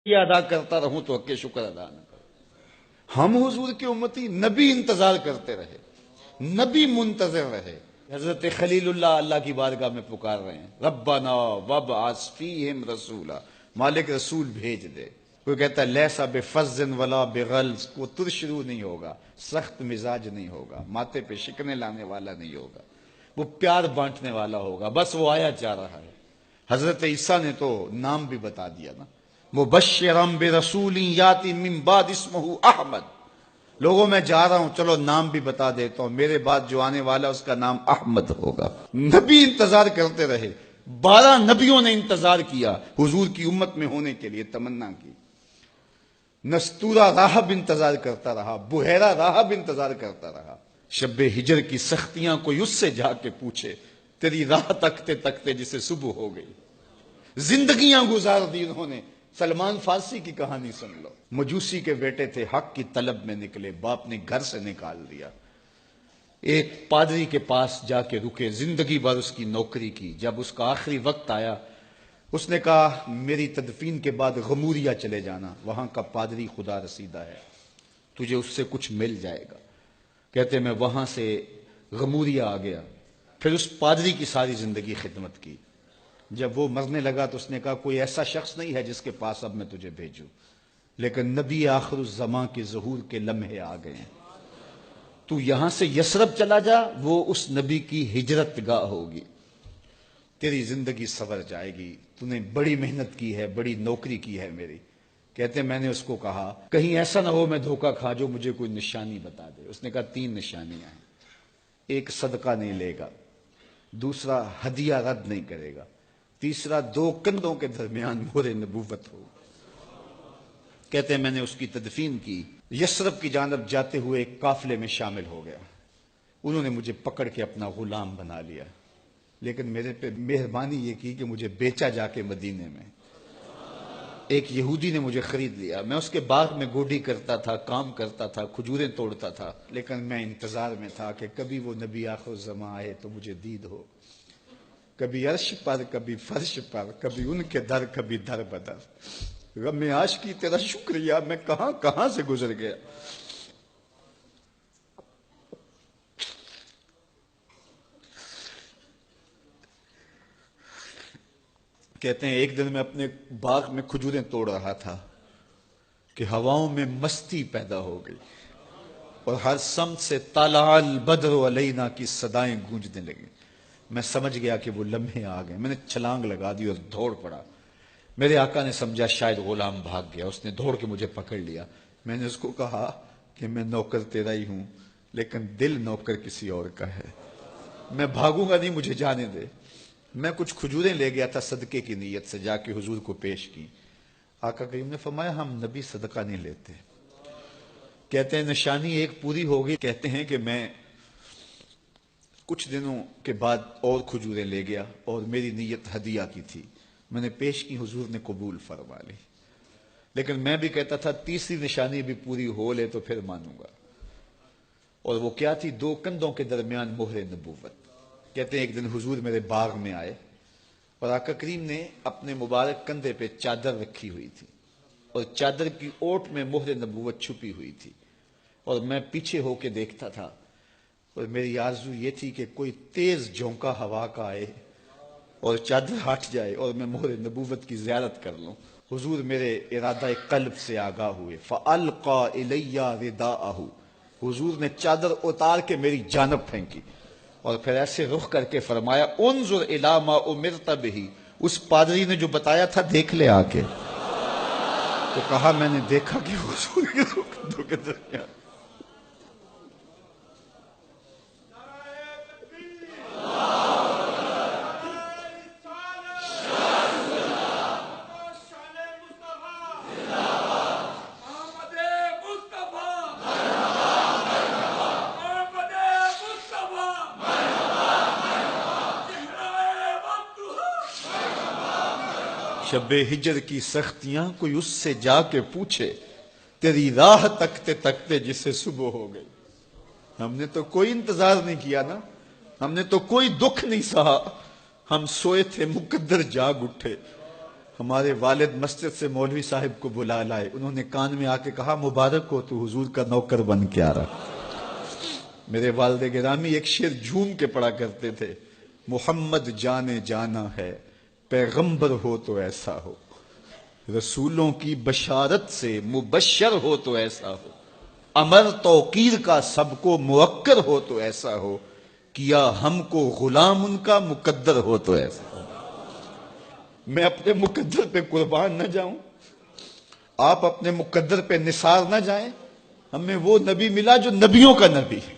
یہ ادا کرتا رہوں تو حق شکر ادا نہ کروں۔ ہم حضور کی امتی، نبی انتظار کرتے رہے، نبی منتظر رہے۔ حضرت خلیل اللہ کی بارگاہ میں پکار رہے ہیں، ربنا وابعث فیہم رسولا، مالک رسول بھیج دے۔ کوئی کہتا ہے لیسا بفظ ولا بغلظ، وہ ترشرو نہیں ہوگا، سخت مزاج نہیں ہوگا، ماتھے پہ شکنے لانے والا نہیں ہوگا، وہ پیار بانٹنے والا ہوگا۔ بس وہ آیا جا رہا ہے۔ حضرت عیسیٰ نے تو نام بھی بتا دیا نا، مبشرم برسول یاتی من بعد اسمہ احمد۔ لوگوں میں جا رہا ہوں، چلو نام بھی بتا دیتا ہوں، میرے بعد جو آنے والا اس کا نام احمد ہوگا۔ نبی انتظار کرتے رہے، 12 نبیوں نے انتظار کیا حضور کی امت میں ہونے کے لیے، تمنا کی۔ نستورہ راہب انتظار کرتا رہا، بحیرہ راہب انتظار کرتا رہا۔ شب ہجر کی سختیاں کوئی اس سے جا کے پوچھے، تیری راہ تکتے تکتے جسے صبح ہو گئی۔ زندگیاں گزار دی انہوں نے۔ سلمان فارسی کی کہانی سن لو، مجوسی کے بیٹے تھے، حق کی طلب میں نکلے، باپ نے گھر سے نکال دیا، ایک پادری کے پاس جا کے رکے، زندگی بھر اس کی نوکری کی۔ جب اس کا آخری وقت آیا، اس نے کہا میری تدفین کے بعد غموریا چلے جانا، وہاں کا پادری خدا رسیدہ ہے، تجھے اس سے کچھ مل جائے گا۔ کہتے میں وہاں سے غموریا آ گیا، پھر اس پادری کی ساری زندگی خدمت کی۔ جب وہ مرنے لگا تو اس نے کہا کوئی ایسا شخص نہیں ہے جس کے پاس اب میں تجھے بھیجوں، لیکن نبی آخر الزماں کے ظہور کے لمحے آ گئے ہیں، تو یہاں سے یثرب چلا جا، وہ اس نبی کی ہجرت گاہ ہوگی، تیری زندگی سنور جائے گی، تو نے بڑی محنت کی ہے، بڑی نوکری کی ہے میری۔ کہتے میں نے اس کو کہا کہیں ایسا نہ ہو میں دھوکہ کھا جو مجھے کوئی نشانی بتا دے۔ اس نے کہا 3 نشانیاں ہیں، ایک صدقہ نہیں لے گا، دوسرا ہدیہ رد نہیں کرے گا، تیسرا 2 کندھوں کے درمیان مہر نبوت ہو۔ کہتے ہیں میں نے اس کی تدفین کی، یثرب کی جانب جاتے ہوئے ایک قافلے میں شامل ہو گیا، انہوں نے مجھے پکڑ کے اپنا غلام بنا لیا، لیکن میرے پہ مہربانی یہ کی کہ مجھے بیچا جا کے مدینے میں۔ ایک یہودی نے مجھے خرید لیا، میں اس کے باغ میں گوڈی کرتا تھا، کام کرتا تھا، کھجوریں توڑتا تھا، لیکن میں انتظار میں تھا کہ کبھی وہ نبی آخر الزماں آئے تو مجھے دید ہو، کبھی عرش پر، کبھی فرش پر، کبھی ان کے در، کبھی در بدر۔ غم عاشقی تیرا شکریہ، میں کہاں کہاں سے گزر گیا۔ کہتے ہیں ایک دن میں اپنے باغ میں کھجوریں توڑ رہا تھا کہ ہواؤں میں مستی پیدا ہو گئی اور ہر سمت سے طلع البدر علینا کی صدائیں گونجنے لگیں۔ میں سمجھ گیا کہ وہ لمحے آ گئے، میں نے چھلانگ لگا دی اور دوڑ پڑا۔ میرے آقا نے سمجھا شاید غلام بھاگ گیا، اس نے دوڑ کے مجھے پکڑ لیا۔ میں نے اس کو کہا کہ میں نوکر تیرا ہی ہوں، لیکن دل نوکر کسی اور کا ہے، میں بھاگوں گا نہیں، مجھے جانے دے۔ میں کچھ کھجوریں لے گیا تھا صدقے کی نیت سے، جا کے حضور کو پیش کی۔ آقا کریم نے فرمایا ہم نبی صدقہ نہیں لیتے۔ کہتے ہیں نشانی ایک پوری ہو گئی۔ کہتے ہیں کہ میں کچھ دنوں کے بعد اور کھجوریں لے گیا اور میری نیت ہدیہ کی تھی، میں نے پیش کی، حضور نے قبول فرما لی، لیکن میں بھی کہتا تھا تیسری نشانی بھی پوری ہو لے تو پھر مانوں گا، اور وہ کیا تھی؟ 2 کندھوں کے درمیان مہر نبوت۔ کہتے ہیں ایک دن حضور میرے باغ میں آئے اور آقا کریم نے اپنے مبارک کندھے پہ چادر رکھی ہوئی تھی اور چادر کی اوٹ میں مہر نبوت چھپی ہوئی تھی، اور میں پیچھے ہو کے دیکھتا تھا، اور میری آرزو یہ تھی کہ کوئی تیز جھونکا ہوا کا آئے اور چادر ہٹ جائے اور میں مہر نبوت کی زیارت کر لوں۔ حضور میرے ارادہ قلب سے آگاہ ہوئے، فَأَلْقَى إِلَيَّ رِدَاءَهُ، حضور نے چادر اتار کے میری جانب پھینکی اور پھر ایسے رخ کر کے فرمایا انظر الی ما امرت بہ، اس پادری نے جو بتایا تھا دیکھ لے آ کے۔ تو کہا میں نے دیکھا کہ حضور کے کندھوں کے درمیان۔ شب ہجر کی سختیاں کوئی اس سے جا کے پوچھے، تیری راہ تکتے تکتے جسے صبح ہو گئی۔ ہم نے تو کوئی انتظار نہیں کیا نا، ہم نے تو کوئی دکھ نہیں سہا، ہم سوئے تھے مقدر جاگ اٹھے، ہمارے والد مسجد سے مولوی صاحب کو بلا لائے، انہوں نے کان میں آ کے کہا مبارک ہو تو حضور کا نوکر بن کے آ رہا۔ میرے والد گرامی ایک شعر جھوم کے پڑھا کرتے تھے، محمد جانے جانا ہے، پیغمبر ہو تو ایسا ہو، رسولوں کی بشارت سے مبشر ہو تو ایسا ہو، امر توقیر کا سب کو موکر ہو تو ایسا ہو، کیا ہم کو غلام ان کا مقدر ہو تو ایسا ہو۔ میں اپنے مقدر پہ قربان نہ جاؤں، آپ اپنے مقدر پہ نثار نہ جائیں، ہمیں وہ نبی ملا جو نبیوں کا نبی ہے۔